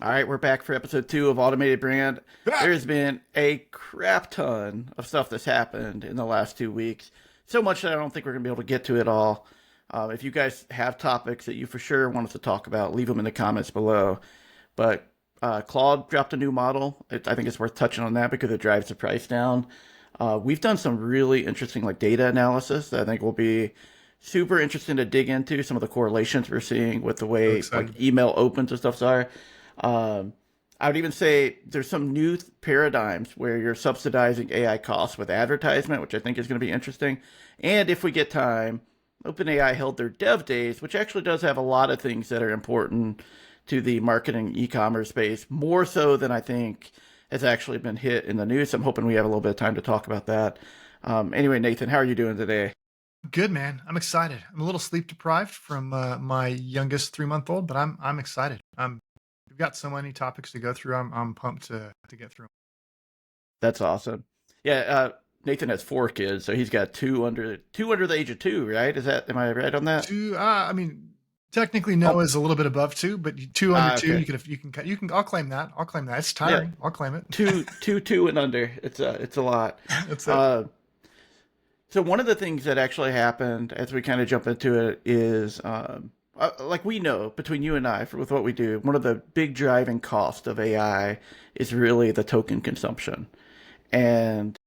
All right, we're back for episode 2 of Automated Brand. Ah! There's been a crap ton of stuff that's happened in the last 2 weeks. So much that I don't think we're going to be able to get to it all. If you guys have topics that you for sure want us to talk about, leave them in the comments below. But Claude dropped a new model. I think it's worth touching on that because it drives the price down. We've done some really interesting like data analysis that I think will be super interesting to dig into some of the correlations we're seeing with the So way like excited. email opens and stuff are. Um, I would even say there's some new paradigms where you're subsidizing AI costs with advertisement, which I think is going to be interesting. And if we get time, OpenAI held their dev days, which actually does have a lot of things that are important to the marketing e-commerce space, more so than I think has actually been hit in the news. I'm hoping we have a little bit of time to talk about that. Anyway, Nathan, how are you doing today? Good, man. I'm excited. I'm a little sleep deprived from my youngest 3-month-old, but I'm excited. We've got so many topics to go through. I'm pumped to get through. That's awesome. Yeah, Nathan has 4 kids, so he's got two under the age of 2, right? Am I right on that? Two. I mean, technically Oh, Noah's a little bit above two, but two under two. okay. You can. I'll claim that. I'll claim that. It's Yeah, tiring. I'll claim it. two and under. It's a lot. That's it. Uh, so one of the things that actually happened as we kind of jump into it is, like we know between you and I, with what we do, one of the big driving costs of AI is really the token consumption. And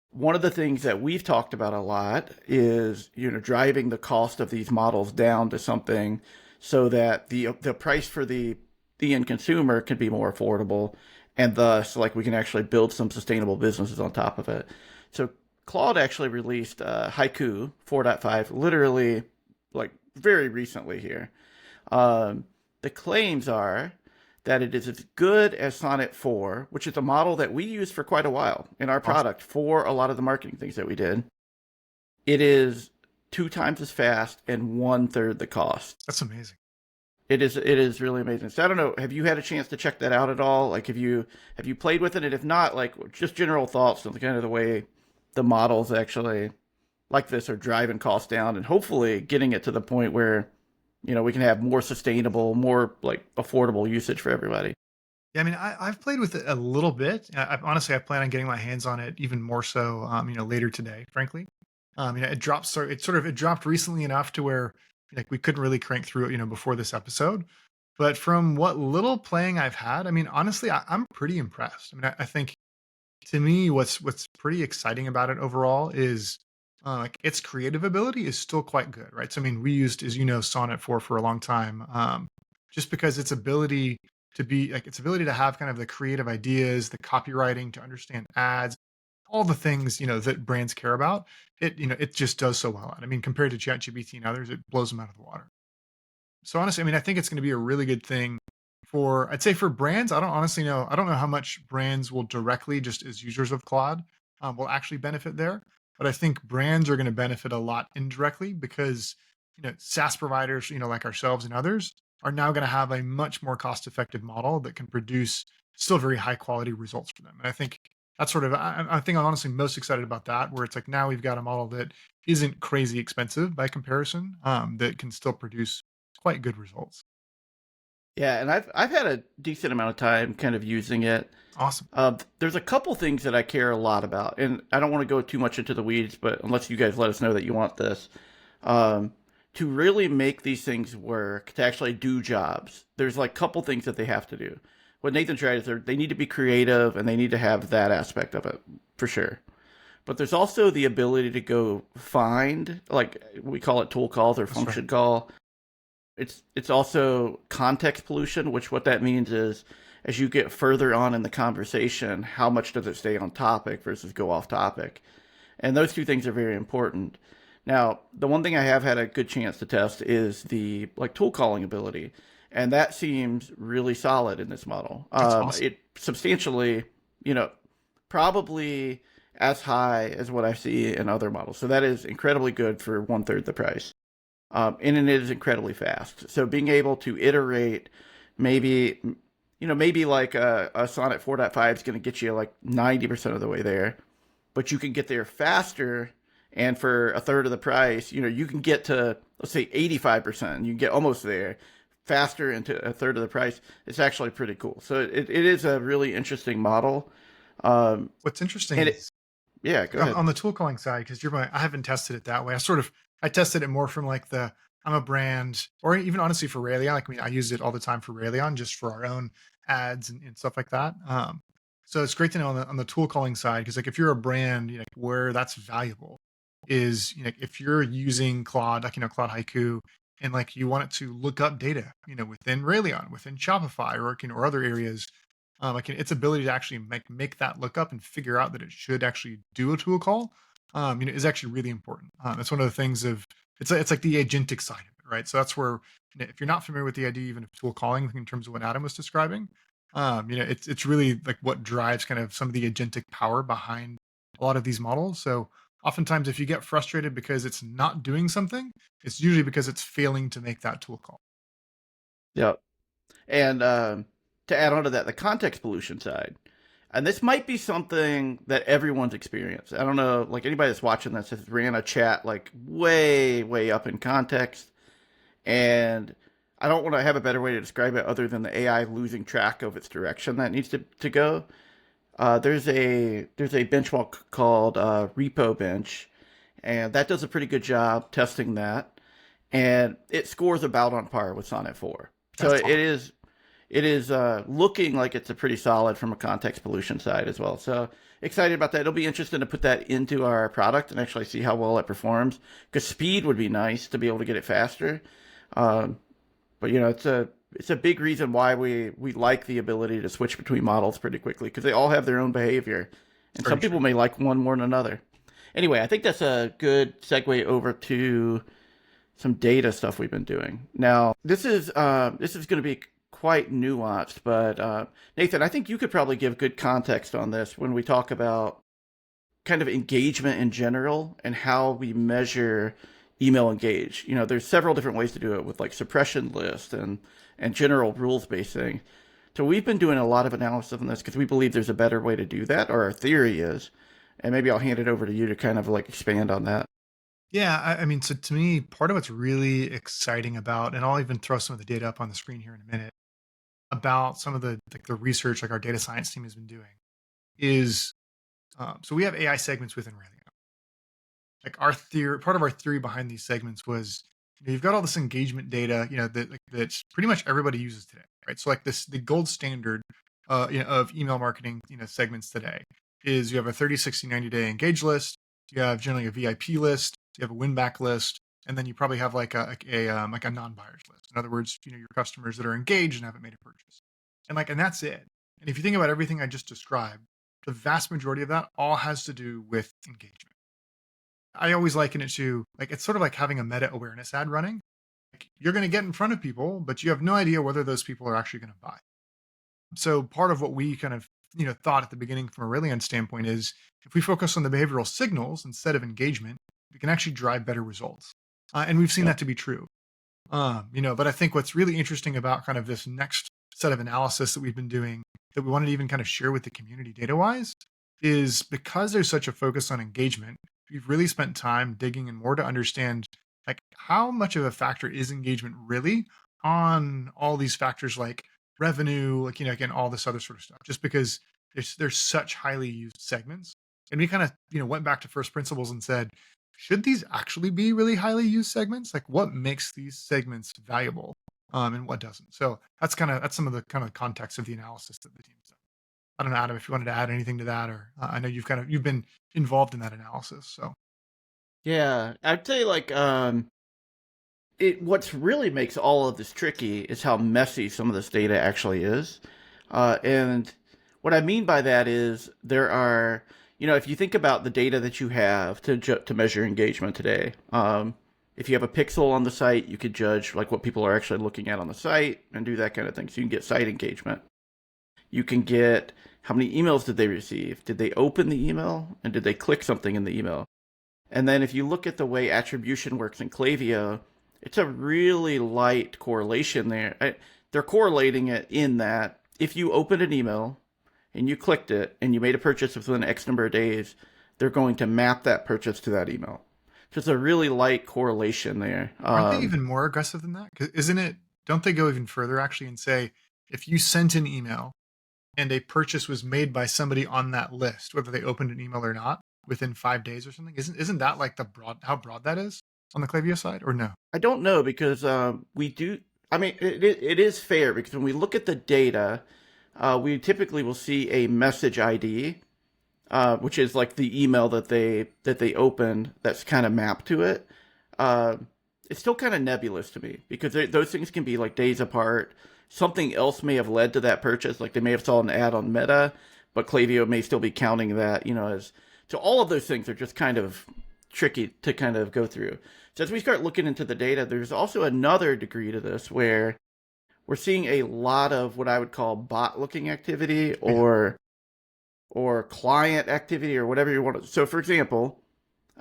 one of the things that we've talked about a lot is, driving the cost of these models down to something so that the price for the end consumer can be more affordable, and thus like we can actually build some sustainable businesses on top of it. So Claude actually released Haiku 4.5 literally like very recently here. The claims are that it is as good as Sonnet 4, which is a model that we used for quite a while in our Awesome. product for a lot of the marketing things that we did. It is 2 times as fast and one third the cost. That's amazing. It is really amazing. So I don't know, have you had a chance to check that out at all? Like have you played with it? And if not, like just general thoughts on the kind of the way the models actually like this are driving costs down and hopefully getting it to the point where we can have more sustainable, more like affordable usage for everybody. Yeah, I mean, I've played with it a little bit. Honestly, I plan on getting my hands on it even more so, later today. Frankly, it dropped. So it dropped recently enough to where like we couldn't really crank through it, before this episode. But from what little playing I've had, I mean, honestly, I'm pretty impressed. I mean, I think to me, what's pretty exciting about it overall is like its creative ability is still quite good, right? So I mean, we used, as you know, Sonnet for a long time, just because its ability to have kind of the creative ideas, the copywriting, to understand ads, all the things that brands care about. It just does so well. And I mean, compared to ChatGPT and others, it blows them out of the water. So honestly, I mean, I think it's going to be a really good thing for, I'd say for brands. I don't honestly know. I don't know how much brands will directly, just as users of Claude, will actually benefit there. But I think brands are going to benefit a lot indirectly because, SaaS providers, like ourselves and others, are now going to have a much more cost-effective model that can produce still very high quality results for them. And I think that's sort of, I think I'm honestly most excited about that, where it's like now we've got a model that isn't crazy expensive by comparison, that can still produce quite good results. Yeah, and I've had a decent amount of time kind of using it. Awesome. There's a couple things that I care a lot about, and I don't want to go too much into the weeds, but unless you guys let us know that you want this, um, to really make these things work, to actually do jobs, there's like a couple things that they have to do. What Nathan's right is they need to be creative and they need to have that aspect of it for sure. But there's also the ability to go find, like we call it tool calls or That's right. function call. It's also context pollution, which what that means is as you get further on in the conversation, how much does it stay on topic versus go off topic? And those two things are very important. Now, the one thing I have had a good chance to test is the like tool calling ability, and that seems really solid in this model. That's awesome. It substantially, you know, probably as high as what I see in other models. So that is incredibly good for one third the price. And it is incredibly fast. So being able to iterate, maybe, maybe like a Sonnet 4.5 is going to get you like 90% of the way there, but you can get there faster. And for a third of the price, you can get to, let's say, 85%. You can get almost there faster and to a third of the price, it's actually pretty cool. So it is a really interesting model. Um, What's interesting and it, is yeah, go on, ahead. on the tool calling side, because you're my, I haven't tested it that way. I tested it more from like the I'm a brand, or even honestly for Raelion. Like, I mean, I use it all the time for Raelion, just for our own ads and stuff like that. So it's great to know on the tool calling side, because like if you're a brand, you know, where that's valuable is, you know, if you're using Claude, like, you know, Claude Haiku, and like you want it to look up data, you know, within Raelion, within Shopify, or, you know, or other areas, like its ability to actually make that look up and figure out that it should actually do a tool call, you know, is actually really important. That's one of the things of it's like the agentic side of it, right? So that's where, you know, if you're not familiar with the idea even of tool calling in terms of what Adam was describing, you know, it's really like what drives kind of some of the agentic power behind a lot of these models. So oftentimes, if you get frustrated because it's not doing something, it's usually because it's failing to make that tool call. Yep. And to add on to that, the context pollution side. And this might be something that everyone's experienced. I don't know, like anybody that's watching this has ran a chat like way, way up in context. And I don't want to have a better way to describe it other than the AI losing track of its direction that needs to go. There's a benchmark called Repo Bench, and that does a pretty good job testing that. And it scores about on par with Sonnet 4. So That's awesome. it is looking like it's a pretty solid from a context pollution side as well. So excited about that. It'll be interesting to put that into our product and actually see how well it performs. Because speed would be nice to be able to get it faster. Um, but you know, it's a big reason why we like the ability to switch between models pretty quickly because they all have their own behavior, It's and very some people true. may like one more than another. Anyway, I think that's a good segue over to some data stuff we've been doing. Now, this is going to be quite nuanced, but Nathan, I think you could probably give good context on this when we talk about kind of engagement in general and how we measure email engage. You know, there's several different ways to do it with like suppression list and general rules based thing. So we've been doing a lot of analysis on this because we believe there's a better way to do that, or our theory is. And maybe I'll hand it over to you to kind of like expand on that. Yeah, I mean, so to me, part of what's really exciting about, and I'll even throw some of the data up on the screen here in a minute, about some of the like the research like our data science team has been doing is, so we have AI segments within Rayleigh. Like our theory, part of our theory behind these segments was, you know, you've got all this engagement data, you know, that like, that's pretty much everybody uses today, right? So like this, the gold standard, you know, of email marketing, you know, segments today is you have a 30, 60, 90-day engage list. You have generally a VIP list. You have a win back list, and then you probably have like a non-buyers list. In other words, you know, your customers that are engaged and haven't made a purchase, and that's it. And if you think about everything I just described, the vast majority of that all has to do with engagement. I always liken it to like it's sort of like having a meta awareness ad running. Like you're going to get in front of people, but you have no idea whether those people are actually going to buy. So part of what we kind of, you know, thought at the beginning from a Aurelian standpoint is if we focus on the behavioral signals instead of engagement, we can actually drive better results. And we've seen Yep. that to be true. You know, but I think what's really interesting about kind of this next set of analysis that we've been doing that we wanted to even kind of share with the community data wise is because there's such a focus on engagement, we've really spent time digging in more to understand like how much of a factor is engagement really on all these factors like revenue, like, you know, again, all this other sort of stuff, just because there's such highly used segments. And we kind of, you know, went back to first principles and said, should these actually be really highly used segments? Like what makes these segments valuable, and what doesn't? So that's some of the kind of context of the analysis that the team's done. I don't know, Adam, if you wanted to add anything to that, or I know you've been involved in that analysis. So Yeah, I'd say like it what's really makes all of this tricky is how messy some of this data actually is. And what I mean by that is there are, you know, if you think about the data that you have to measure engagement today, if you have a pixel on the site, you could judge like what people are actually looking at on the site and do that kind of thing. So you can get site engagement. You can get how many emails did they receive? Did they open the email? And did they click something in the email? And then if you look at the way attribution works in Klaviyo, it's a really light correlation there. They're correlating it in that if you opened an email and you clicked it and you made a purchase within X number of days, they're going to map that purchase to that email. Just a really light correlation there. aren't they even more aggressive than that? 'Cause isn't it? don't they go even further actually and say, if you sent an email and a purchase was made by somebody on that list, whether they opened an email or not, within 5 days or something, isn't that like the broad how broad that is on the Klaviyo side, or no? I don't know because we do. I mean, it is fair because when we look at the data, we typically will see a message ID, which is like the email that they opened that's kind of mapped to it. Uh, it's still kind of nebulous to me because those things can be like days apart. Something else may have led to that purchase, like they may have saw an ad on Meta, but Klaviyo may still be counting that, as so all of those things are just kind of tricky to kind of go through. So as we start looking into the data, there's also another degree to this where we're seeing a lot of what I would call bot looking activity Yeah. or client activity or whatever you want to. So for example,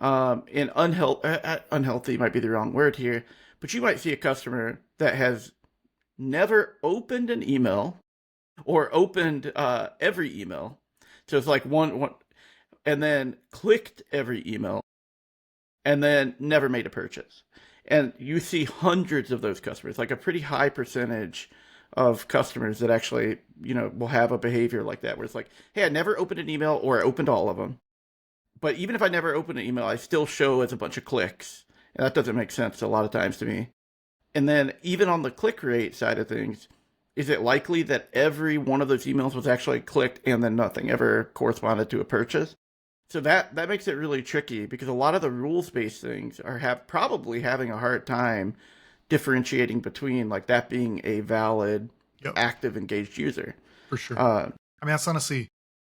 in unhealthy might be the wrong word here, but you might see a customer that has never opened an email or opened every email. So it's like one, and then clicked every email and then never made a purchase. And you see hundreds of those customers, like a pretty high percentage of customers that actually, will have a behavior like that, where it's like, hey, I never opened an email or I opened all of them. But even if I never open an email, I still show as a bunch of clicks. And that doesn't make sense a lot of times to me. And then even on the click rate side of things, is it likely that every one of those emails was actually clicked and then nothing ever corresponded to a purchase? So that makes it really tricky because a lot of the rules based things are probably having a hard time differentiating between like that being a valid, Yep. active, engaged user. For sure. Uh, I mean,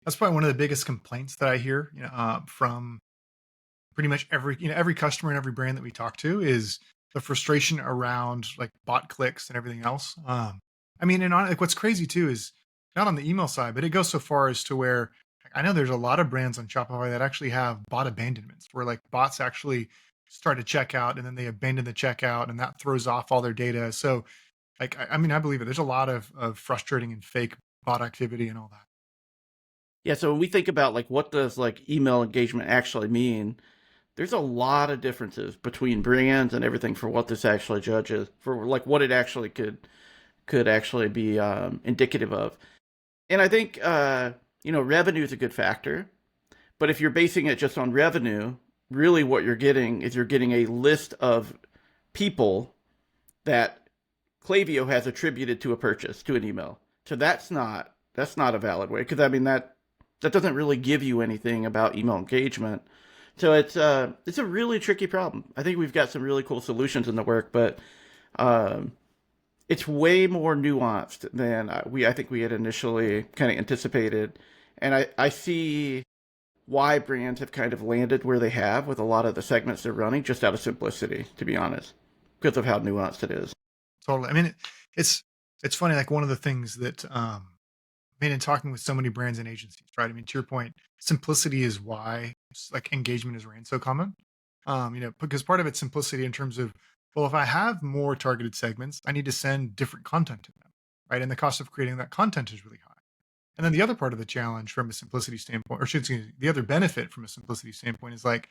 that's probably one of the biggest complaints that I hear, from pretty much every customer and every brand that we talk to is the frustration around like bot clicks and everything else. I mean, and like what's crazy too is not on the email side, but it goes so far as to where I know there's a lot of brands on Shopify that actually have bot abandonments where like bots actually start a checkout and then they abandon the checkout and that throws off all their data. So like, I mean, I believe it. There's a lot of frustrating and fake bot activity and all that. yeah, so when we think about like what does like email engagement actually mean, there's a lot of differences between brands and everything for what this actually judges for like what it actually could actually be indicative of. And I think revenue is a good factor, but if you're basing it just on revenue, really what you're getting is you're getting a list of people that Klaviyo has attributed to a purchase to an email. So that's not a valid way because I mean that doesn't really give you anything about email engagement. So it's a really tricky problem. I think we've got some really cool solutions in the work, but um, it's way more nuanced than I think we had initially kind of anticipated, and I see why brands have kind of landed where they have with a lot of the segments they're running just out of simplicity, to be honest, because of how nuanced it is. Totally. I mean, it's it's funny. Like one of the things that I mean, in talking with so many brands and agencies, right? I mean, to your point, simplicity is why like engagement is ran so common. Because part of it's simplicity in terms of, well, if I have more targeted segments, I need to send different content to them, right? And the cost of creating that content is really high. And then the other part of the challenge from a simplicity standpoint, or excuse me, the other benefit from a simplicity standpoint is like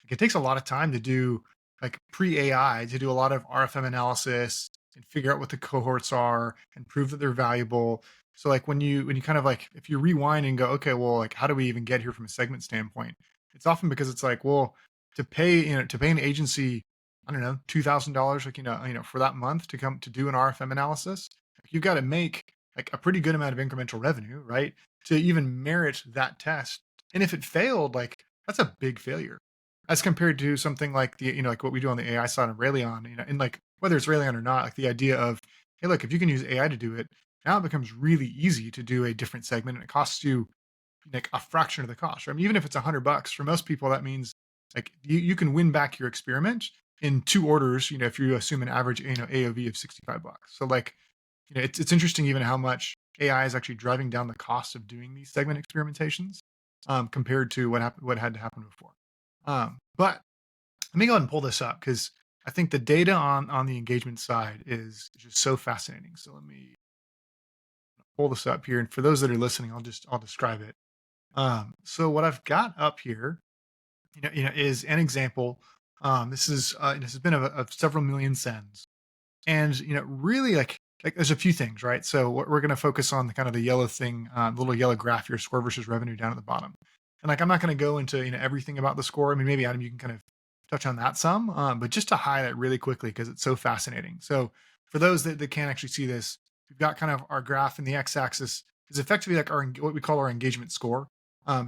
it takes a lot of time to do like pre AI to do a lot of RFM analysis and figure out what the cohorts are and prove that they're valuable. So like when you kind of like if you rewind and go, okay, well, like how do we even get here from a segment standpoint? It's often because it's like, well, to pay an agency, I don't know, $2,000 like for that month to come to do an RFM analysis, you've got to make like a pretty good amount of incremental revenue, right? To even merit that test. And if it failed, like that's a big failure as compared to something like like what we do on the AI side of Raylon, and like whether it's Raylon or not, like the idea of, hey, look, if you can use AI to do it, now it becomes really easy to do a different segment and it costs you like a fraction of the cost. Right? I mean, even if it's $100 for most people, that means like you can win back your experiment in two orders, if you assume an average, AOV of $65. So like, it's interesting even how much AI is actually driving down the cost of doing these segment experimentations compared to what had to happen before. But let me go ahead and pull this up because I think the data on the engagement side is just so fascinating. So let me pull this up here, and for those that are listening, I'll describe it. So what I've got up here, is an example. This has been of several million sends. And really like there's a few things, right? So what we're going to focus on the kind of the yellow thing, the little yellow graph here, score versus revenue down at the bottom. And like I'm not going to go into everything about the score. I mean, maybe Adam, you can kind of touch on that some, but just to highlight really quickly because it's so fascinating. So for those that can't actually see this, we've got kind of our graph, and the x-axis is effectively like our what we call our engagement score.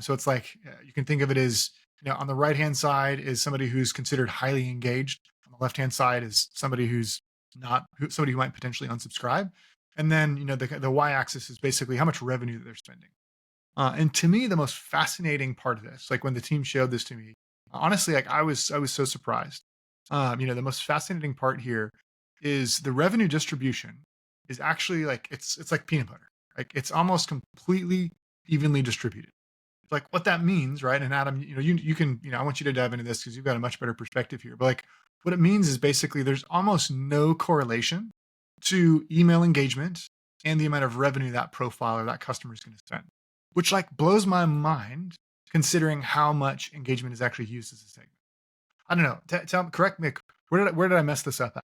So it's like you can think of it as on the right hand side is somebody who's considered highly engaged. On the left hand side is somebody who's not somebody who might potentially unsubscribe. And then the y-axis is basically how much revenue that they're spending. And to me, the most fascinating part of this, like when the team showed this to me, honestly, like I was so surprised. The most fascinating part here is the revenue distribution is actually like it's like peanut butter. Like it's almost completely evenly distributed. Like what that means, right? And Adam, you can, I want you to dive into this because you've got a much better perspective here. But like what it means is basically there's almost no correlation to email engagement and the amount of revenue that profile or that customer is going to spend, which like blows my mind considering how much engagement is actually used as a segment. I don't know. Correct me. Where did I mess this up at?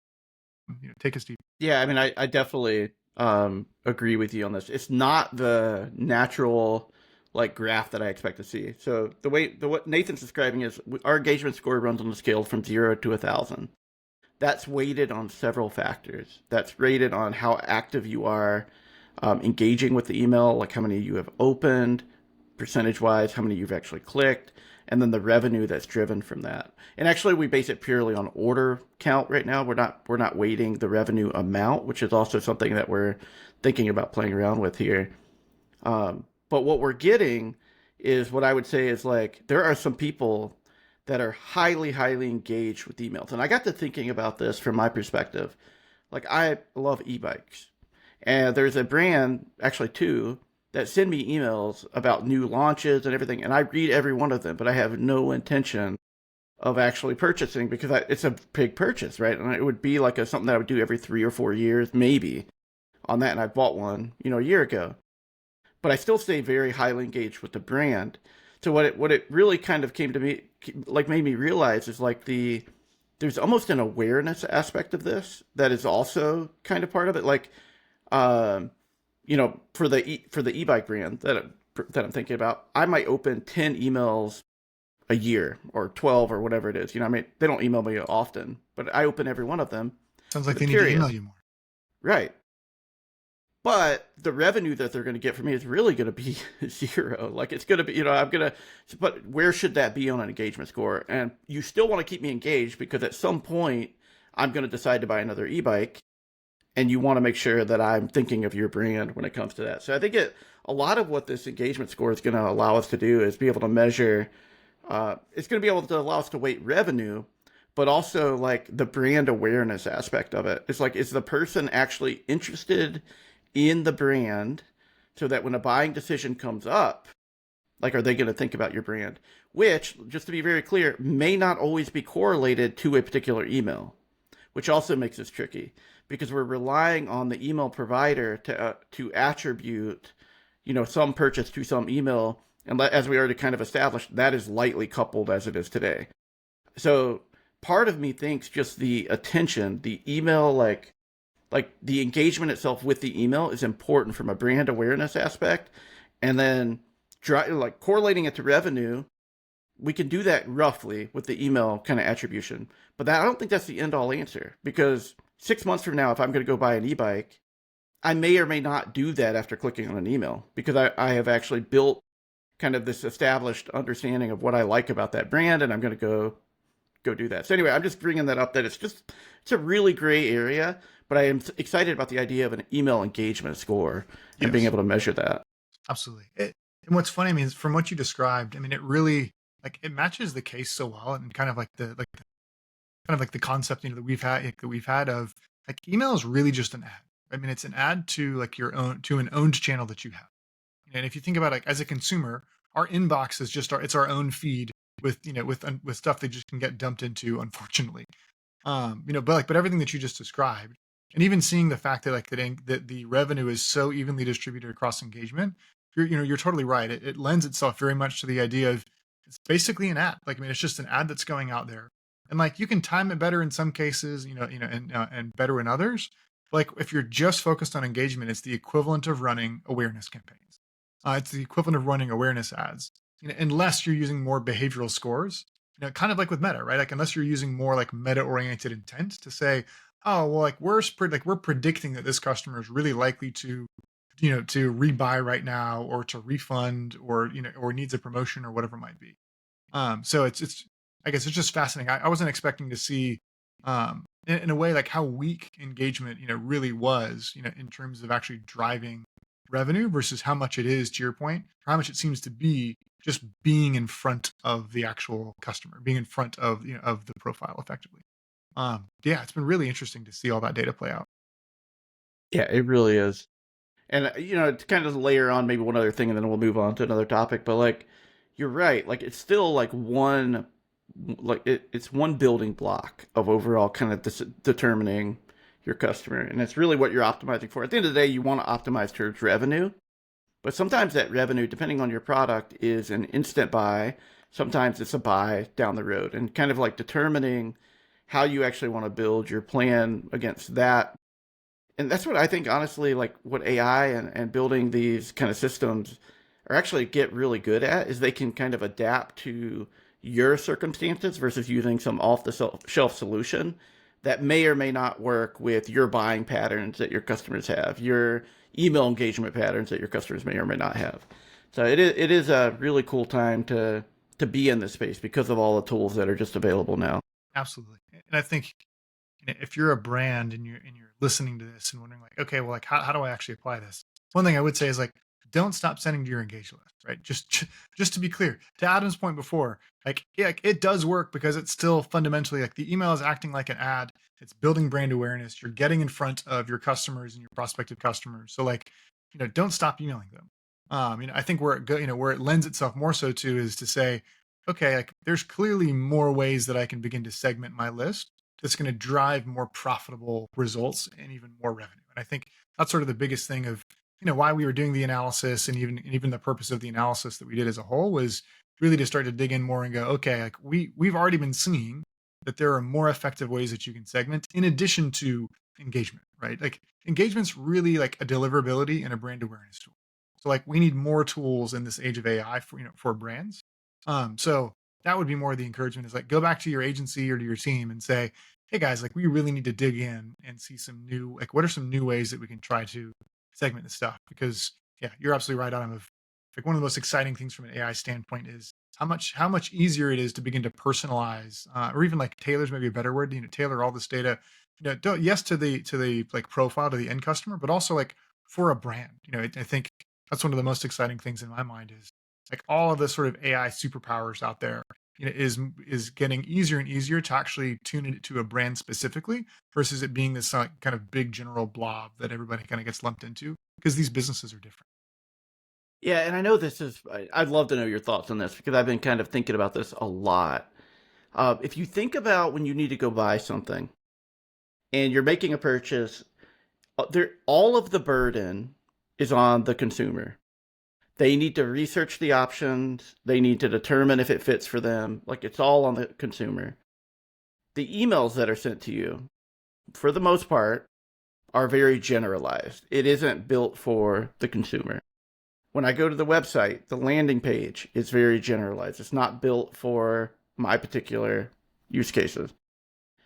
Take us deep. Yeah, I mean, I definitely agree with you on this. It's not the natural like graph that I expect to see. So what Nathan's describing is our engagement score runs on a scale from 0 to 1,000. That's weighted on several factors. That's rated on how active you are engaging with the email, like how many you have opened, percentage wise, how many you've actually clicked, and then the revenue that's driven from that. And actually, we base it purely on order count right now. We're not weighting the revenue amount, which is also something that we're thinking about playing around with here. But what we're getting is what I would say is like there are some people that are highly, highly engaged with emails. And I got to thinking about this from my perspective. Like I love e-bikes. And there's a brand, actually two, that send me emails about new launches and everything. And I read every one of them, but I have no intention of actually purchasing because it's a big purchase, right? And it would be like something that I would do every 3 or 4 years, maybe on that. And I bought one, a year ago. But I still stay very highly engaged with the brand. So what it really kind of came to me, like made me realize is like there's almost an awareness aspect of this that is also kind of part of it. Like, um, for the e-bike brand that I'm thinking about, I might open 10 emails a year or 12 or whatever it is. I mean, they don't email me often, but I open every one of them Sounds like because they I'm need to email curious. you more. Right. But the revenue that they're going to get from me is really going to be zero. Like it's going to be, but where should that be on an engagement score? And you still want to keep me engaged because at some point I'm going to decide to buy another e-bike, and you want to make sure that I'm thinking of your brand when it comes to that. So I think a lot of what this engagement score is going to allow us to do is be able to measure. It's going to be able to allow us to weight revenue, but also like the brand awareness aspect of it. It's like, is the person actually interested in the brand so that when a buying decision comes up, like, are they going to think about your brand? Which, just to be very clear, may not always be correlated to a particular email, which also makes this tricky because we're relying on the email provider to attribute, some purchase to some email. And as we already kind of established, that is lightly coupled as it is today. So part of me thinks just the attention, the email, like the engagement itself with the email is important from a brand awareness aspect, and then like correlating it to revenue, we can do that roughly with the email kind of attribution. But I don't think that's the end all answer because 6 months from now, if I'm going to go buy an e-bike, I may or may not do that after clicking on an email because I have actually built kind of this established understanding of what I like about that brand, and I'm going to go do that. So anyway, I'm just bringing that up that it's a really gray area, but I am excited about the idea of an email engagement score and being Yes, able to measure that. absolutely. And what's funny, I mean, is from what you described, I mean, it really like it matches the case so well, and kind of like kind of like the concept that we've had of like email is really just an ad. I mean, it's an ad to like your own to an owned channel that you have. And if you think about it, like as a consumer, our inbox is just our own feed with with stuff that just can get dumped into, unfortunately. But everything that you just described, and even seeing the fact that that the revenue is so evenly distributed across engagement, you're totally right. It lends itself very much to the idea of it's basically an ad. Like I mean, it's just an ad that's going out there. And like you can time it better in some cases, and better in others. Like if you're just focused on engagement, it's the equivalent of running awareness campaigns. It's the equivalent of running awareness ads. Unless you're using more behavioral scores, kind of like with Meta, right? Like unless you're using more like meta-oriented intent to say, oh, well, like we're predicting that this customer is really likely to, to rebuy right now or to refund or or needs a promotion or whatever it might be. So it's I guess it's just fascinating. I wasn't expecting to see in a way like how weak engagement, really was, in terms of actually driving revenue versus how much it is, to your point, or how much it seems to be just being in front of the actual customer, being in front of of the profile effectively. Yeah, it's been really interesting to see all that data play out. Yeah, it really is. And to kind of layer on maybe one other thing, and then we'll move on to another topic. But like, you're right. Like, it's still like one, like it's one building block of overall kind of determining your customer, and it's really what you're optimizing for. At the end of the day, you want to optimize towards revenue, but sometimes that revenue, depending on your product, is an instant buy. Sometimes it's a buy down the road, and kind of like determining how you actually want to build your plan against that. And that's what I think, honestly, like what AI and building these kind of systems are actually get really good at is they can kind of adapt to your circumstances versus using some off the shelf solution that may or may not work with your buying patterns that your customers have, your email engagement patterns that your customers may or may not have. So it is a really cool time to be in this space because of all the tools that are just available now. Absolutely. And I think if you're a brand and you're listening to this and wondering like, okay, well, like how do I actually apply this? One thing I would say is like, don't stop sending to your engaged list, right? Just to be clear, to Adam's point before, like, yeah, like, it does work because it's still fundamentally like the email is acting like an ad. It's building brand awareness. You're getting in front of your customers and your prospective customers. So like, don't stop emailing them. I think where it go, where it lends itself more so to is to say, okay, like there's clearly more ways that I can begin to segment my list that's going to drive more profitable results and even more revenue. And I think that's sort of the biggest thing of why we were doing the analysis, and even the purpose of the analysis that we did as a whole was really to start to dig in more and go, okay, like we've already been seeing that there are more effective ways that you can segment in addition to engagement, right? Like engagement's really like a deliverability and a brand awareness tool. So like we need more tools in this age of AI for for brands. So that would be more the encouragement is like go back to your agency or to your team and say, hey guys, like we really need to dig in and see some new, like what are some new ways that we can try to segment this stuff? Because yeah, you're absolutely right, Adam. Of like one of the most exciting things from an AI standpoint is how much easier it is to begin to personalize, or even like tailors, maybe a better word, tailor all this data, yes, to the like profile to the end customer, but also like for a brand. I think that's one of the most exciting things in my mind is like all of the sort of AI superpowers out there, is getting easier and easier to actually tune it to a brand specifically versus it being this kind of big general blob that everybody kind of gets lumped into because these businesses are different. Yeah, and I know this is. I'd love to know your thoughts on this because I've been kind of thinking about this a lot. If you think about when you need to go buy something and you're making a purchase, there all of the burden is on the consumer. They need to research the options. They need to determine if it fits for them. Like it's all on the consumer. The emails that are sent to you, for the most part, are very generalized. It isn't built for the consumer. When I go to the website, the landing page is very generalized. It's not built for my particular use cases.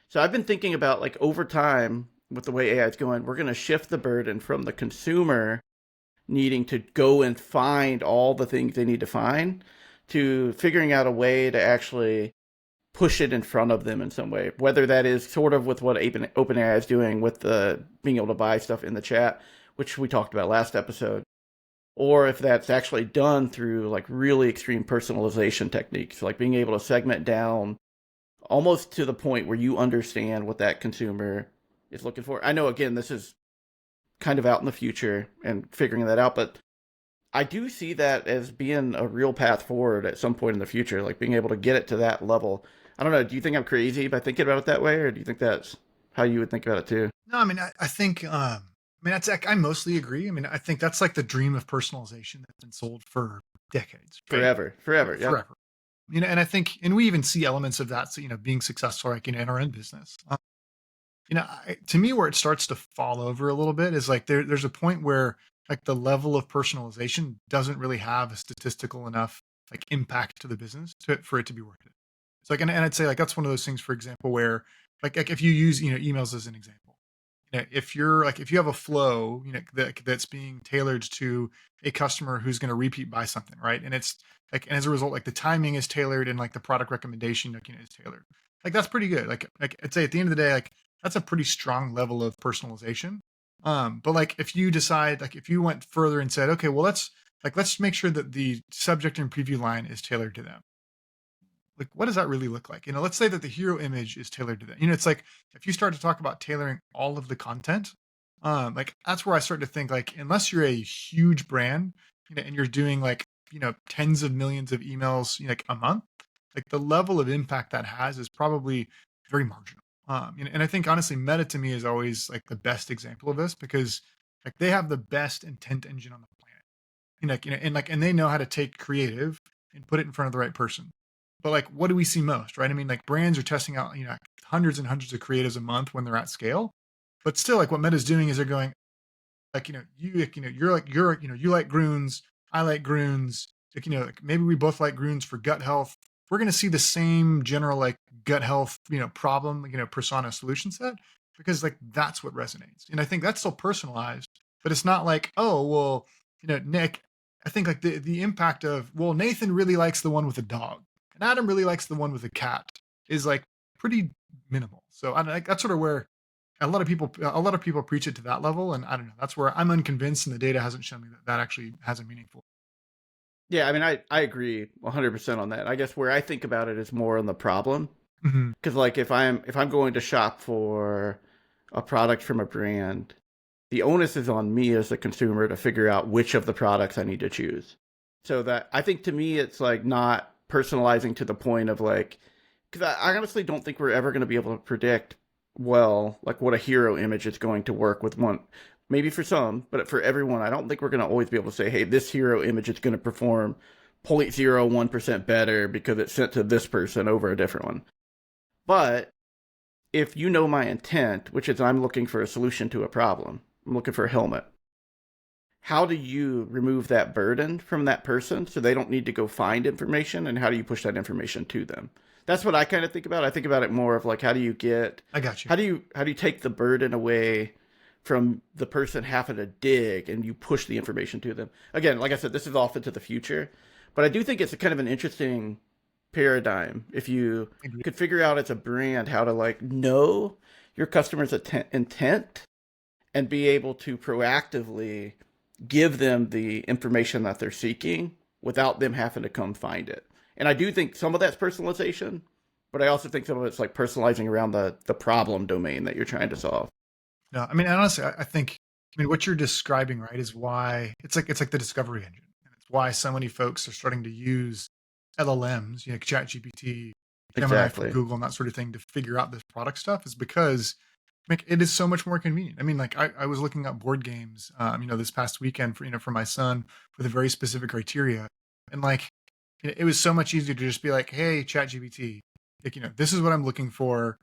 So I've been thinking about like over time with the way AI is going, we're going to shift the burden from the consumer needing to go and find all the things they need to find to figuring out a way to actually push it in front of them in some way. Whether that is sort of with what OpenAI is doing with the being able to buy stuff in the chat, which we talked about last episode, or if that's actually done through like really extreme personalization techniques, like being able to segment down almost to the point where you understand what that consumer is looking for. I know, again, this is kind of out in the future and figuring that out, but I do see that as being a real path forward at some point in the future, like being able to get it to that level. I don't know. Do you think I'm crazy by thinking about it that way, or do you think that's how you would think about it too? No, I mean, I think, that's, I mostly agree. I mean, I think that's like the dream of personalization that's been sold for decades, right? Forever, forever. Yep. Forever. And I think, and we even see elements of that, so, being successful, like, in our own business. To me, where it starts to fall over a little bit is like there's a point where like the level of personalization doesn't really have a statistical enough like impact to the business for it to be worth it. It's like, and I'd say like that's one of those things, for example, where like if you use emails as an example, if you have a flow that's being tailored to a customer who's going to repeat buy something, right, and it's like, and as a result, like the timing is tailored and like the product recommendation is tailored, like that's pretty good. Like I'd say at the end of the day, like that's a pretty strong level of personalization. But like if you decide, like if you went further and said, okay, well let's make sure that the subject and preview line is tailored to them. Like, what does that really look like? Let's say that the hero image is tailored to that. It's like if you start to talk about tailoring all of the content, like that's where I start to think like, unless you're a huge brand, and you're doing like, tens of millions of emails, like a month, like the level of impact that has is probably very marginal. And I think honestly, Meta to me is always like the best example of this because like they have the best intent engine on the planet. And they know how to take creative and put it in front of the right person. But like, what do we see most, right? I mean, like brands are testing out, hundreds and hundreds of creatives a month when they're at scale. But still, like what Meta's doing is they're going, like, you like Groons, I like Groons, like maybe we both like Groons for gut health. We're going to see the same general like gut health, problem, persona solution set because like that's what resonates. And I think that's still personalized, but it's not like, oh, well, Nick, I think like the impact of, well, Nathan really likes the one with a dog and Adam really likes the one with a cat is like pretty minimal. So like that's sort of where a lot of people preach it to that level, and I don't know. That's where I'm unconvinced, and the data hasn't shown me that actually has a meaningful. Yeah, I mean, I agree 100% on that. I guess where I think about it is more on the problem, Mhm. because like if I'm going to shop for a product from a brand, the onus is on me as the consumer to figure out which of the products I need to choose. So that I think to me it's like not personalizing to the point of like, because I honestly don't think we're ever going to be able to predict well like what a hero image is going to work with one. Maybe for some, but for everyone, I don't think we're going to always be able to say, hey, this hero image is going to perform 0.01% better because it's sent to this person over a different one. But if you know my intent, which is I'm looking for a solution to a problem, I'm looking for a helmet, how do you remove that burden from that person so they don't need to go find information, and how do you push that information to them? That's what I kind of think about. I think about it more of like how do you get I got you. how do you take the burden away from the person having to dig and you push the information to them. Again, like I said, this is off into the future, but I do think it's a kind of an interesting paradigm if you Agree. could figure out as a brand how to like know your customer's intent and be able to proactively give them the information that they're seeking without them having to come find it. And I do think some of that's personalization, but I also think some of it's like personalizing around the problem domain that you're trying to solve. No, I mean, honestly, I think, I mean, what you're describing, right, is why it's like the discovery engine, and it's why so many folks are starting to use LLMs, like ChatGPT, Gemini from Exactly. Google, and that sort of thing to figure out this product stuff, is because like it is so much more convenient. I mean, like I was looking up board games, this past weekend for my son with a very specific criteria, and like it was so much easier to just be like, hey, ChatGPT, like this is what I'm looking for.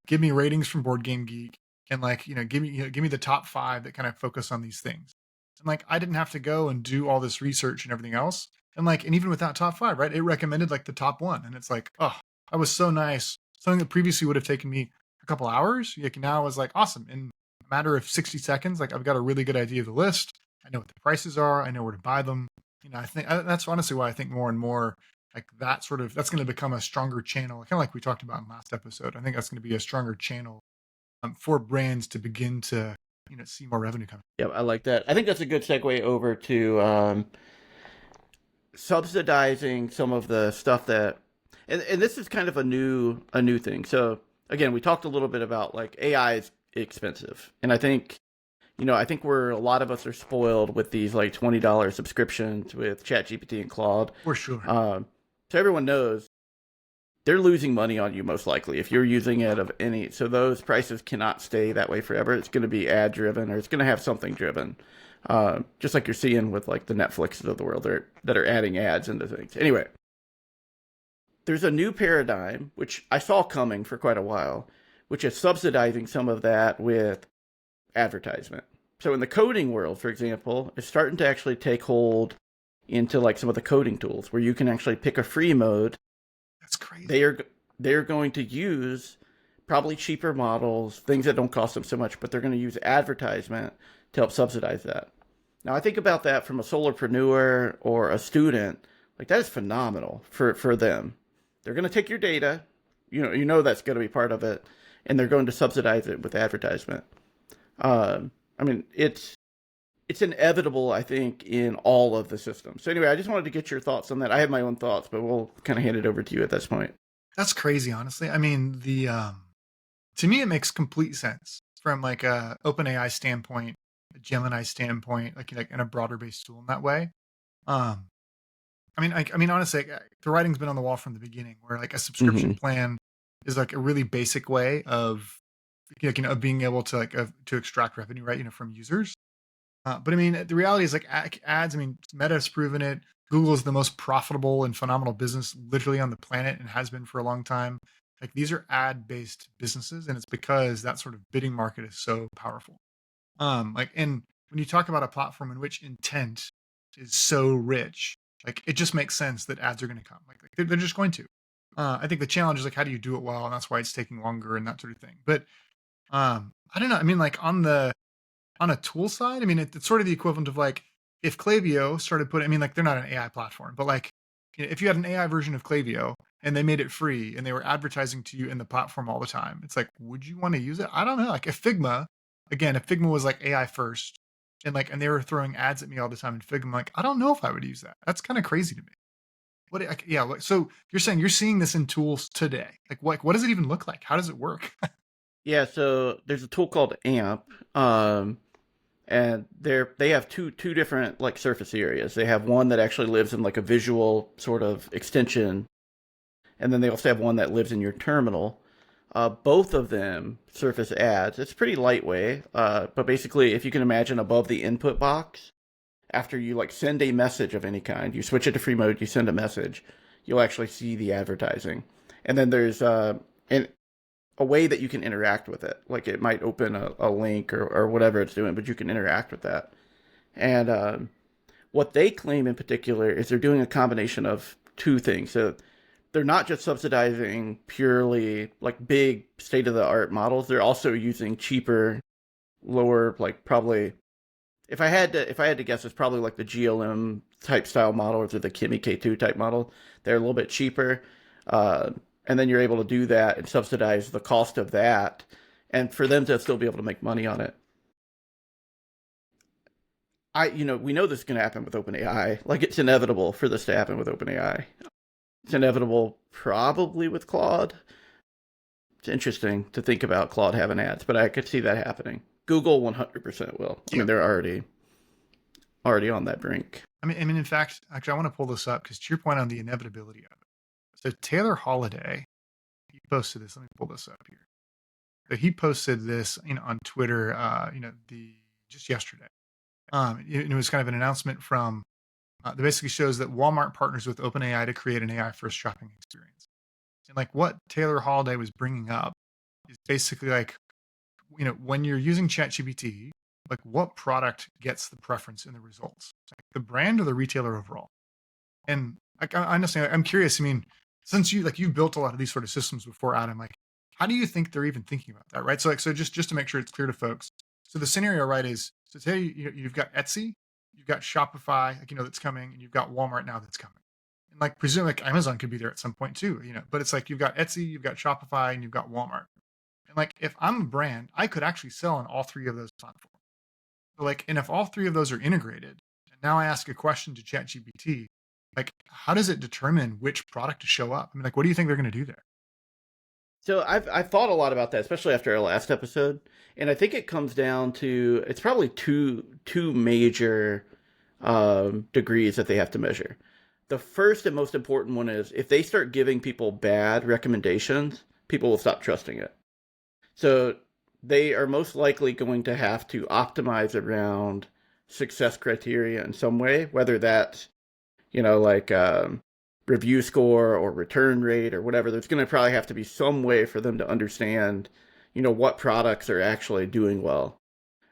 Give me ratings from Board Game Geek, and like give me the top five that kind of focus on these things. And like I didn't have to go and do all this research and everything else. And even with that top five, right, it recommended like the top one, and it's like, oh, that was so nice. Something that previously would have taken me a couple hours, like now is like awesome. In a matter of 60 seconds, like I've got a really good idea of the list. I know what the prices are. I know where to buy them. I think that's honestly why I think more and more like that's going to become a stronger channel, kind of like we talked about in last episode. I think that's going to be a stronger channel for brands to begin to see more revenue coming. Yeah, I like that. I think that's a good segue over to subsidizing some of the stuff that, and this is kind of a new thing. So again, we talked a little bit about like AI is expensive, and I think we're a lot of us are spoiled with these like $20 subscriptions with ChatGPT and Claude. For sure. So everyone knows they're losing money on you most likely if you're using it of any. So those prices cannot stay that way forever. It's going to be ad driven or it's going to have something driven. Just like you're seeing with like the Netflixes of the world that are adding ads into things. Anyway, there's a new paradigm, which I saw coming for quite a while, which is subsidizing some of that with advertisement. So in the coding world, for example, it's starting to actually take hold into like some of the coding tools where you can actually pick a free mode. That's crazy. They're going to use probably cheaper models, things that don't cost them so much, but they're going to use advertisement to help subsidize that. Now I think about that from a solopreneur or a student, like that is phenomenal for them. They're going to take your data, you know that's going to be part of it, and they're going to subsidize it with advertisement. I mean, it's inevitable, I think, in all of the systems. So anyway, I just wanted to get your thoughts on that. I have my own thoughts, but we'll kind of hand it over to you at this point. That's crazy, honestly. I mean, the to me it makes complete sense from like a OpenAI standpoint, a Gemini standpoint, like in a broader based tool in that way. Um, I mean, honestly, the writing's been on the wall from the beginning, where like a Mm-hmm. subscription plan is like a really basic way of of being able to to extract revenue, right? From users. But I mean, the reality is like ads. I mean, Meta has proven it. Google is the most profitable and phenomenal business literally on the planet and has been for a long time. Like these are ad-based businesses, and it's because that sort of bidding market is so powerful. And when you talk about a platform in which intent is so rich, like it just makes sense that ads are going to come. Like they're just going to. I think the challenge is like how do you do it well, and that's why it's taking longer and that sort of thing. But I don't know. I mean, like on a tool side, I mean, it's sort of the equivalent of like if Klaviyo started putting, I mean, like they're not an AI platform, but like if you had an AI version of Klaviyo and they made it free and they were advertising to you in the platform all the time, it's like, would you want to use it? I don't know. Like if Figma, again, if Figma was like AI first and they were throwing ads at me all the time in Figma, I'm like, I don't know if I would use that. That's kind of crazy to me. What, like, yeah. So you're saying you're seeing this in tools today. What does it even look like? How does it work? Yeah, so there's a tool called AMP, and they have two different like surface areas. They have one that actually lives in like a visual sort of extension, and then they also have one that lives in your terminal. Both of them surface ads. It's pretty lightweight, but basically, if you can imagine above the input box, after you like send a message of any kind, you switch it to free mode, you send a message, you'll actually see the advertising. And then there's a way that you can interact with it. Like it might open a link or whatever it's doing, but you can interact with that. And what they claim in particular is they're doing a combination of two things. So they're not just subsidizing purely like big state of the art models. They're also using cheaper, lower, like probably if I had to guess, it's probably like the GLM type style model or the Kimi K2 type model. They're a little bit cheaper, uh, and then you're able to do that and subsidize the cost of that, and for them to still be able to make money on it. We know this is going to happen with OpenAI. Like it's inevitable for this to happen with OpenAI. It's inevitable probably with Claude. It's interesting to think about Claude having ads, but I could see that happening. Google 100% will. I Yeah. mean, they're already on that brink. I mean, in fact, actually, I want to pull this up because to your point on the inevitability of it. So Taylor Holiday, he posted this. Let me pull this up here. So he posted this, on Twitter, the just yesterday. It was kind of an announcement from that basically shows that Walmart partners with OpenAI to create an AI first shopping experience. And like what Taylor Holiday was bringing up is basically like, when you're using ChatGPT, like what product gets the preference in the results, like the brand or the retailer overall? And like, honestly, I'm curious. I mean, since you've built a lot of these sort of systems before, Adam, like, how do you think they're even thinking about that, right? So just to make sure it's clear to folks. So the scenario, right, is so today you've got Etsy, you've got Shopify, like that's coming, and you've got Walmart now that's coming, and like presumably like Amazon could be there at some point too, But it's like you've got Etsy, you've got Shopify, and you've got Walmart. And like if I'm a brand, I could actually sell on all three of those platforms. So like, and if all three of those are integrated, and now I ask a question to ChatGPT, like, how does it determine which product to show up? I mean, like, what do you think they're going to do there? So I've thought a lot about that, especially after our last episode, and I think it comes down to it's probably two major degrees that they have to measure. The first and most important one is if they start giving people bad recommendations, people will stop trusting it. So they are most likely going to have to optimize around success criteria in some way, whether that's like review score or return rate or whatever. There's going to probably have to be some way for them to understand, what products are actually doing well.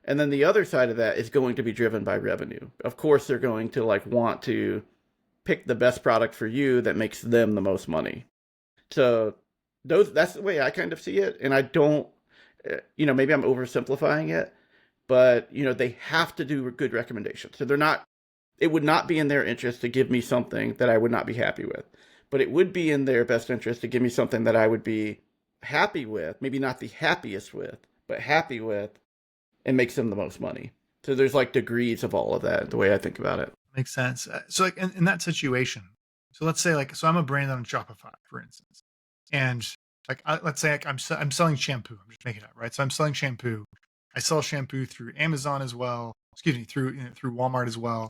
And then the other side of that is going to be driven by revenue. Of course, they're going to want to pick the best product for you that makes them the most money. So that's the way I kind of see it. And I don't, maybe I'm oversimplifying it, but they have to do good recommendations. So it would not be in their interest to give me something that I would not be happy with, but it would be in their best interest to give me something that I would be happy with, maybe not the happiest with, but happy with, and makes them the most money. So there's degrees of all of that, the way I think about it. Makes sense. So in that situation, so let's say so I'm a brand on Shopify, for instance, and let's say I'm selling shampoo. I'm just making it up, right? So I'm selling shampoo. I sell shampoo through Amazon as well. Excuse me, through Walmart as well.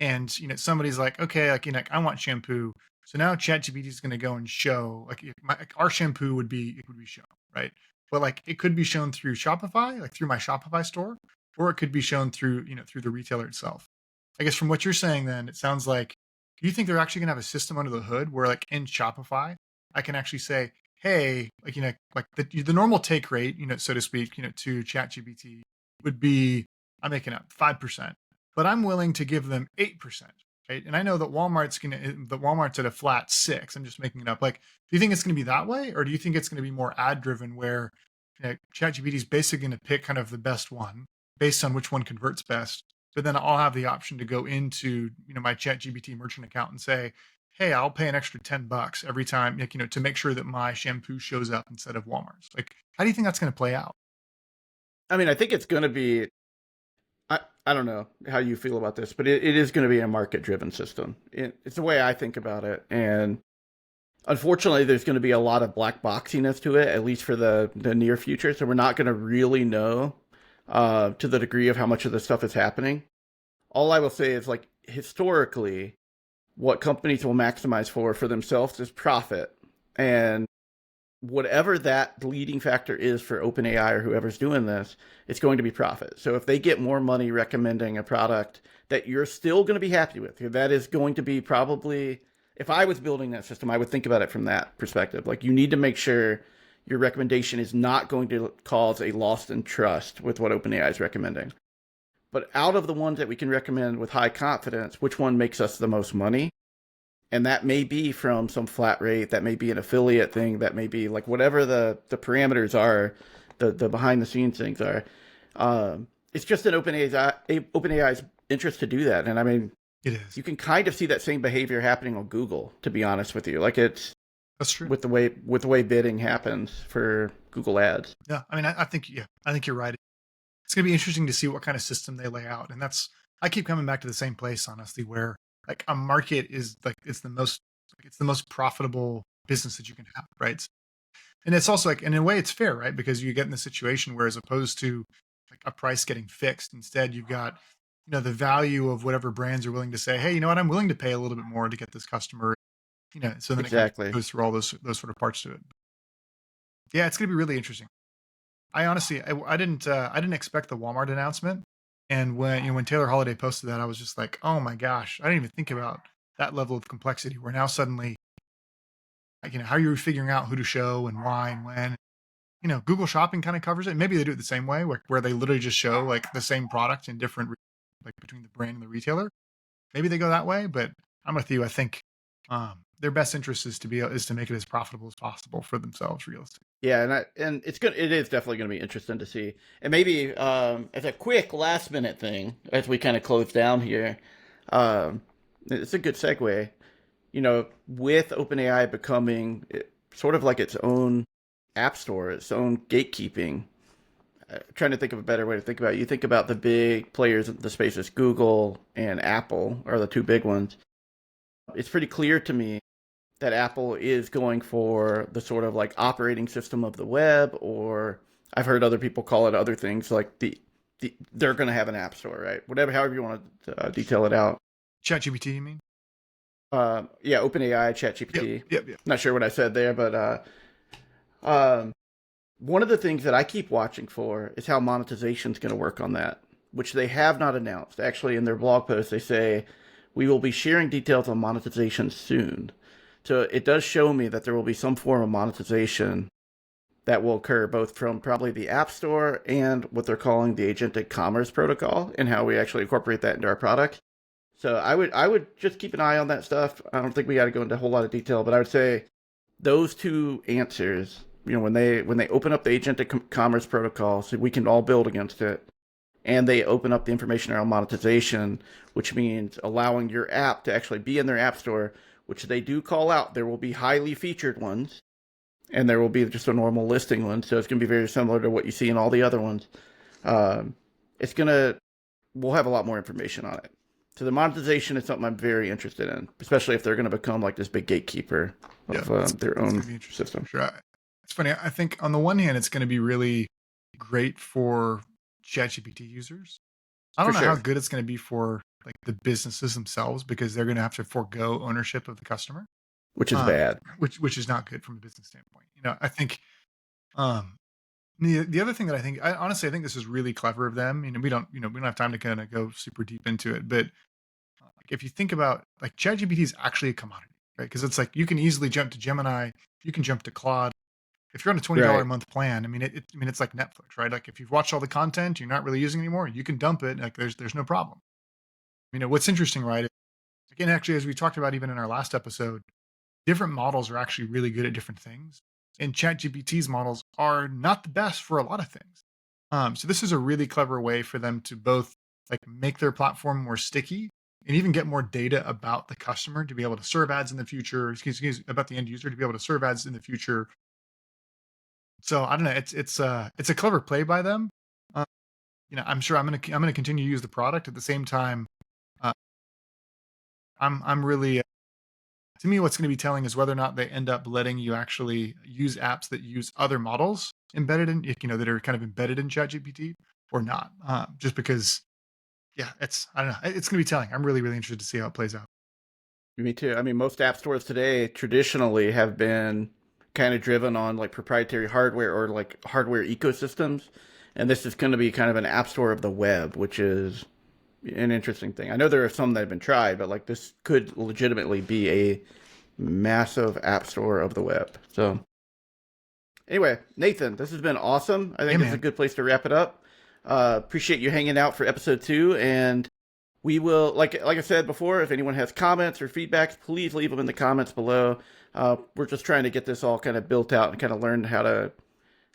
And somebody's like, okay, I want shampoo. So now ChatGPT is going to go and show our shampoo would be shown, right? But it could be shown through Shopify, through my Shopify store, or it could be shown through through the retailer itself. I guess from what you're saying, then it sounds like, do you think they're actually going to have a system under the hood where in Shopify, I can actually say, hey, the normal take rate, so to speak, to ChatGPT would be, I'm making up 5%, but I'm willing to give them 8%. Right? And I know that Walmart's at a flat 6. I'm just making it up. Do you think it's going to be that way? Or do you think it's going to be more ad driven where ChatGPT is basically going to pick kind of the best one based on which one converts best? But then I'll have the option to go into, my ChatGPT merchant account and say, hey, I'll pay an extra $10 every time, to make sure that my shampoo shows up instead of Walmart's. How do you think that's going to play out? I mean, I think it's going to be, I don't know how you feel about this, but it is going to be a market-driven system. It's the way I think about it. And unfortunately, there's going to be a lot of black boxiness to it, at least for the near future. So we're not going to really know to the degree of how much of this stuff is happening. All I will say is, historically, what companies will maximize for themselves is profit. And whatever that leading factor is for OpenAI or whoever's doing this, it's going to be profit. So if they get more money recommending a product that you're still going to be happy with, that is going to be probably, if I was building that system, I would think about it from that perspective. You need to make sure your recommendation is not going to cause a loss in trust with what OpenAI is recommending. But out of the ones that we can recommend with high confidence, which one makes us the most money? And that may be from some flat rate, that may be an affiliate thing, that may be whatever the parameters are, the behind the scenes things are. It's just in OpenAI's interest to do that. And I mean, it is. You can kind of see that same behavior happening on Google, to be honest with you. That's true. With the way bidding happens for Google Ads. Yeah, I mean, I think you're right. It's going to be interesting to see what kind of system they lay out, and I keep coming back to the same place, honestly, where a market is it's the most profitable business that you can have, right? And it's also in a way it's fair, right? Because you get in the situation where, as opposed to a price getting fixed, instead you've got the value of whatever brands are willing to say, hey, you know what, I'm willing to pay a little bit more to get this customer. So then exactly. it goes through all those sort of parts to it. Yeah, it's going to be really interesting. I honestly, I didn't expect the Walmart announcement, and when Taylor Holiday posted that, I was just like, oh my gosh, I didn't even think about that level of complexity. Where now suddenly, how you're figuring out who to show and why and when. Google Shopping kind of covers it. Maybe they do it the same way, where they literally just show the same product in different, between the brand and the retailer. Maybe they go that way, but I'm with you. I think their best interest is to make it as profitable as possible for themselves, realistically. Yeah, and it is definitely going to be interesting to see. And maybe as a quick last minute thing, as we kind of close down here, it's a good segue. With OpenAI becoming sort of its own app store, its own gatekeeping. Trying to think of a better way to think about it. You think about the big players in the space as Google and Apple are the two big ones. It's pretty clear to me that Apple is going for the sort of operating system of the web, or I've heard other people call it other things, they're going to have an app store, right? However you want to detail it out. ChatGPT, you mean? Yeah, OpenAI, ChatGPT. Yep. Not sure what I said there, but one of the things that I keep watching for is how monetization is going to work on that, which they have not announced. Actually, in their blog post, they say, we will be sharing details on monetization soon. So it does show me that there will be some form of monetization that will occur both from probably the App Store and what they're calling the agentic commerce protocol and how we actually incorporate that into our product. So I would just keep an eye on that stuff. I don't think we got to go into a whole lot of detail, but I would say those two answers, when they open up the agentic commerce protocol, so we can all build against it, and they open up the information around monetization, which means allowing your app to actually be in their app store, which they do call out. There will be highly featured ones, and there will be just a normal listing one. So it's going to be very similar to what you see in all the other ones. Um, it's going to, we'll have a lot more information on it. So the monetization is something I'm very interested in, especially if they're going to become like this big gatekeeper Yeah, of their it's own gonna be interesting. system. Sure. It's funny. I think on the one hand, it's going to be really great for ChatGPT users. I For don't know how sure, good it's going to be for like the businesses themselves because they're going to have to forego ownership of the customer, which is bad. which is not good from a business standpoint. I think um, the other thing that I honestly I think this is really clever of them. We don't have time to kind of go super deep into it, but like if you think about like ChatGPT is actually a commodity, right? Because it's like you can easily jump to Gemini, you can jump to Claude. If you're on a $20 a Right. month plan, I mean, it's like Netflix, right? Like if you've watched all the content, you're not really using anymore, you can dump it. Like there's no problem. What's interesting, right? Again, actually, as we talked about even in our last episode, different models are actually really good at different things. And ChatGPT's models are not the best for a lot of things. So this is a really clever way for them to both like make their platform more sticky and even get more data about the customer to be able to serve ads in the future. Excuse about the end user to be able to serve ads in the future. So I don't know. It's a clever play by them. Uh, I'm sure I'm gonna continue to use the product at the same time. Uh, I'm really to me, what's going to be telling is whether or not they end up letting you actually use apps that use other models embedded in, that are kind of embedded in ChatGPT or not. Just because, yeah, I don't know, it's going to be telling. I'm really, really interested to see how it plays out. Me too. I mean, most app stores today traditionally have been kind of driven on like proprietary hardware or like hardware ecosystems. And this is going to be kind of an app store of the web, which is an interesting thing. I know there are some that have been tried, but like this could legitimately be a massive app store of the web. So, anyway, Nathan, this has been awesome. I Yeah, think this is a man. good place to wrap it up. Appreciate you hanging out for episode 2, and we will, like I said before, if anyone has comments or feedbacks, please leave them in the comments below. We're just trying to get this all kind of built out and kind of learn how to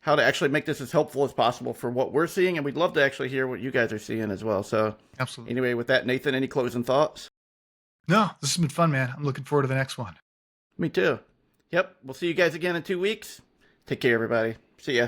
actually make this as helpful as possible for what we're seeing, and we'd love to actually hear what you guys are seeing as well. So, Absolutely. anyway, with that, Nathan, any closing thoughts? No, this has been fun, man. I'm looking forward to the next one. Me too. Yep, we'll see you guys again in 2 weeks. Take care, everybody. See ya.